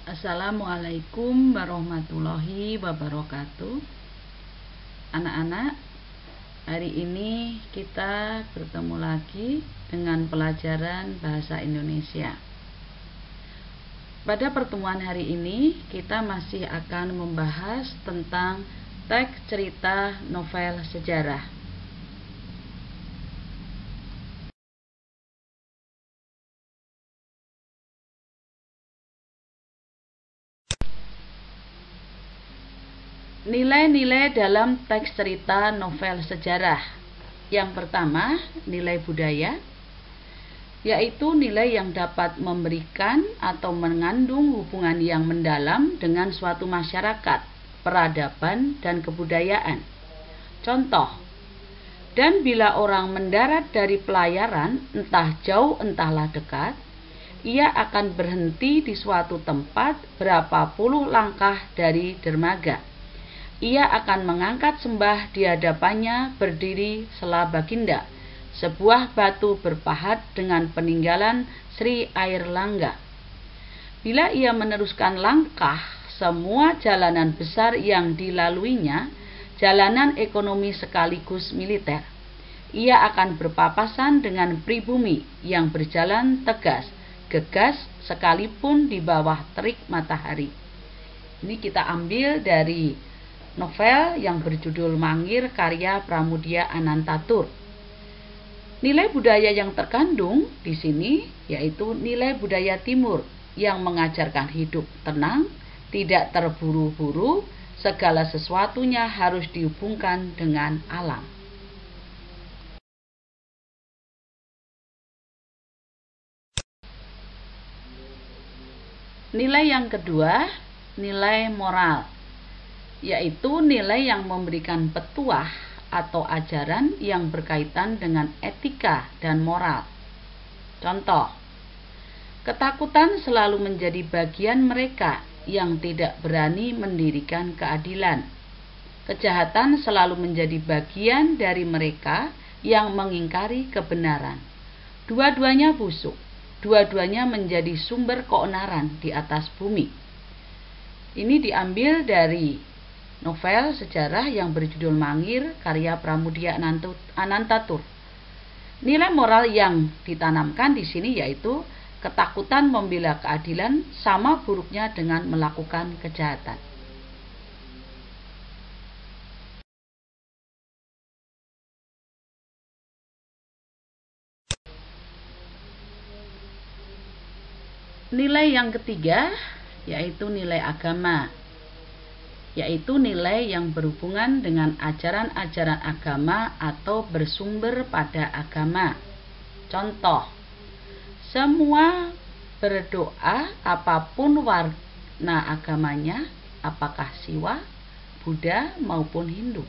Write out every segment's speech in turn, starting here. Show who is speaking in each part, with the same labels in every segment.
Speaker 1: Assalamualaikum warahmatullahi wabarakatuh. Anak-anak, hari ini kita bertemu lagi dengan pelajaran bahasa Indonesia. Pada pertemuan hari ini kita masih akan membahas tentang teks cerita novel sejarah. Nilai-nilai dalam teks cerita novel sejarah. Yang pertama, nilai budaya, yaitu nilai yang dapat memberikan atau mengandung hubungan yang mendalam dengan suatu masyarakat, peradaban, dan kebudayaan. Contoh, dan bila orang mendarat dari pelayaran, entah jauh entahlah dekat, ia akan berhenti di suatu tempat berapa puluh langkah dari dermaga. Ia akan mengangkat sembah di hadapannya berdiri Selabaginda, sebuah batu berpahat dengan peninggalan Sri Airlangga. Bila ia meneruskan langkah, semua jalanan besar yang dilaluinya, jalanan ekonomi sekaligus militer. Ia akan berpapasan dengan pribumi yang berjalan tegas, gegas sekalipun di bawah terik matahari. Ini kita ambil dari novel yang berjudul Mangir karya Pramudia Anantatur. Nilai budaya yang terkandung di sini yaitu nilai budaya timur yang mengajarkan hidup tenang, tidak terburu-buru, segala sesuatunya harus dihubungkan dengan alam. Nilai yang kedua, nilai moral, yaitu nilai yang memberikan petuah atau ajaran yang berkaitan dengan etika dan moral. Contoh, ketakutan selalu menjadi bagian mereka yang tidak berani mendirikan keadilan. Kejahatan selalu menjadi bagian dari mereka yang mengingkari kebenaran. Dua-duanya busuk, dua-duanya menjadi sumber keonaran di atas bumi. Ini diambil dari novel sejarah yang berjudul Mangir karya Pramudia Anantatur. Nilai moral yang ditanamkan di sini yaitu ketakutan membela keadilan sama buruknya dengan melakukan kejahatan. Nilai yang ketiga yaitu nilai agama, yaitu nilai yang berhubungan dengan ajaran-ajaran agama atau bersumber pada agama. Contoh, semua berdoa apapun warna agamanya, apakah Siwa, Buddha maupun Hindu.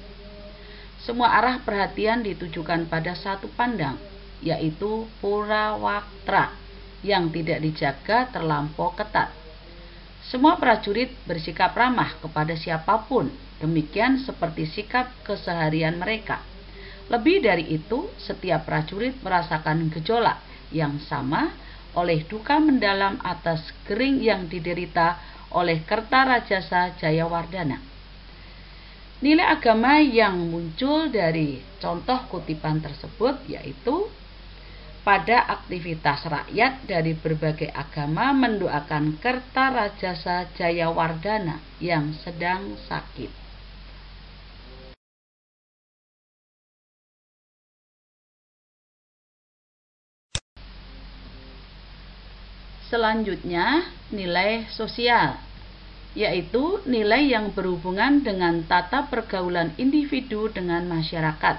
Speaker 1: Semua arah perhatian ditujukan pada satu pandang, yaitu Purawaktra, yang tidak dijaga terlampau ketat. Semua prajurit bersikap ramah kepada siapapun, demikian seperti sikap keseharian mereka. Lebih dari itu, setiap prajurit merasakan gejolak yang sama oleh duka mendalam atas kering yang diderita oleh Kertarajasa Jayawardhana. Nilai agama yang muncul dari contoh kutipan tersebut yaitu pada aktivitas rakyat dari berbagai agama mendoakan Kertarajasa Jayawardhana yang sedang sakit. Selanjutnya, nilai sosial, yaitu nilai yang berhubungan dengan tata pergaulan individu dengan masyarakat.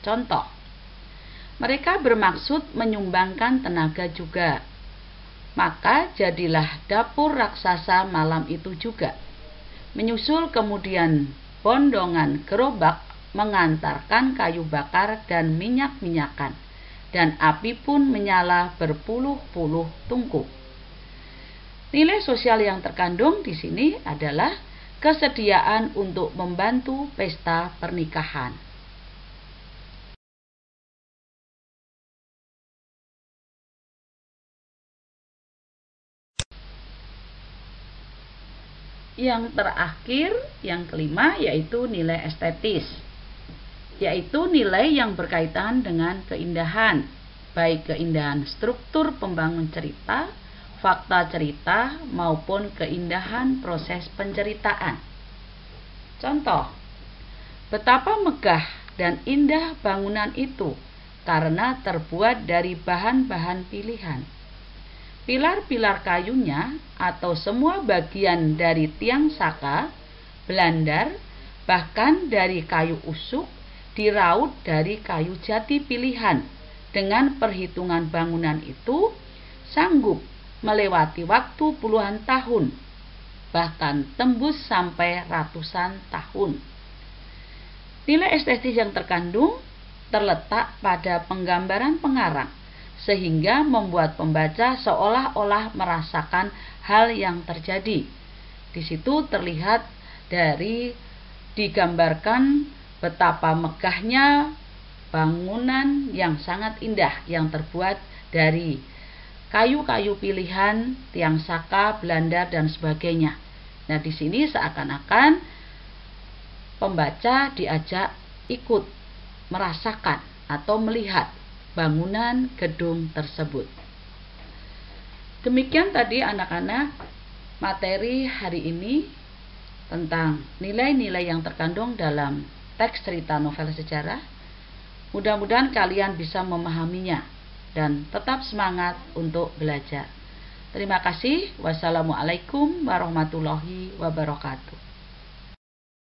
Speaker 1: Contoh, mereka bermaksud menyumbangkan tenaga juga. Maka jadilah dapur raksasa malam itu juga. Menyusul kemudian bondongan gerobak mengantarkan kayu bakar dan minyak-minyakan, dan api pun menyala berpuluh-puluh tungku. Nilai sosial yang terkandung di sini adalah kesediaan untuk membantu pesta pernikahan. Yang terakhir, yang kelima, yaitu nilai estetis, yaitu nilai yang berkaitan dengan keindahan, baik keindahan struktur pembangun cerita, fakta cerita, maupun keindahan proses penceritaan. Contoh, betapa megah dan indah bangunan itu karena terbuat dari bahan-bahan pilihan. Pilar-pilar kayunya atau semua bagian dari tiang saka, belandar, bahkan dari kayu usuk, diraut dari kayu jati pilihan. Dengan perhitungan bangunan itu sanggup melewati waktu puluhan tahun, bahkan tembus sampai ratusan tahun. Nilai estetis yang terkandung terletak pada penggambaran pengarang, sehingga membuat pembaca seolah-olah merasakan hal yang terjadi. Di situ terlihat dari digambarkan betapa megahnya bangunan yang sangat indah yang terbuat dari kayu-kayu pilihan, tiang saka, belandar, dan sebagainya. Nah, di sini seakan-akan pembaca diajak ikut merasakan atau melihat bangunan gedung tersebut. Demikian tadi anak-anak materi hari ini tentang nilai-nilai yang terkandung dalam teks cerita novel sejarah. Mudah-mudahan kalian bisa memahaminya dan tetap semangat untuk belajar. Terima kasih. Wassalamualaikum warahmatullahi wabarakatuh.